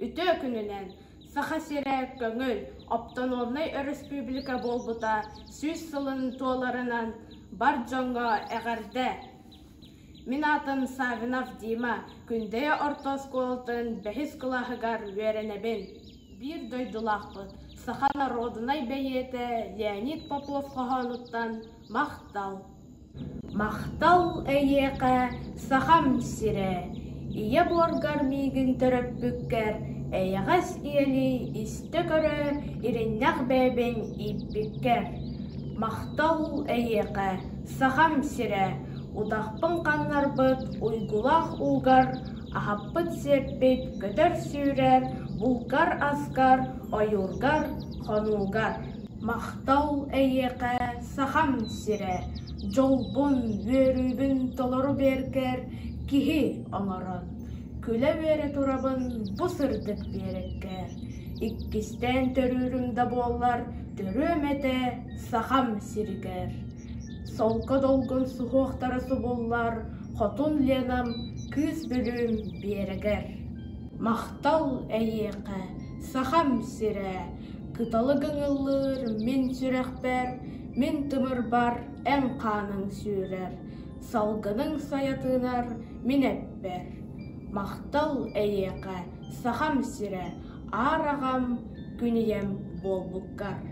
Үтө күнінен саха сирек көңіл Оптонолнай республика болбута сүз сылын туоларынан бар жоңға әғарда. Мин атын Савинов Дима, күндея ортос колтын бәхис кылахыгар веренебен. Bir дойдулақпыт, саха народынай бәйеті Леонид Поплов қоғануттан мақтал. Мақтал әйеқі сахам сире, ие боргар мигін түріп бүккер, әйеғас иели исті көрі иреннақ бәбен иппіккер. Мақтал әйеқі сахам сире, удақпын қаннарбыт уйгулақ уғар, ахаппыт серпет көтір сүйрер, булгар аскар, ойургар, хонугар. Мақтал әйеқі сахам сире, жолбун верүбін толору беркер, кихи оңорон. Күлі бере турабын бұсырдық береккер. Иккистен төрүрімді боллар, төрөмете сахам сиригер. Солқа долгын суғуқтарысы боллар, хотун ленам күз бүлім берегер. Мақтал әйеқі сахам сире, кыталы гыңылыр мен сүрәқпер, мен тымыр бар ән қаның сүйрер, салғының саятынар мен әппер. Мақтал әйеқі сахам сире, арағам күнеем болбуккар.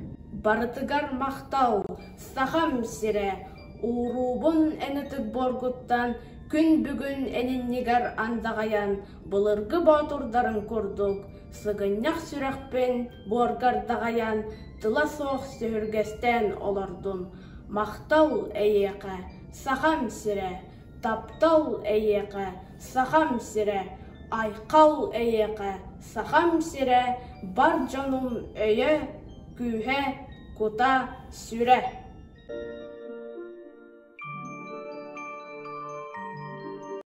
Барытыгар мақтал сахам сире, урубун әнітік боргуттан, күн бүгін әніннегар андағаян, бұлырғы батурдарын көрдік, сығыннақ сүрәқпен боргардағаян, тыла соқ сөргестен олардым. Мақтал әйеқі сахам сире, таптал әйеқі сахам сире, айқал әйеқі сахам сире, бар жаным өйе, күйе, кута сүре.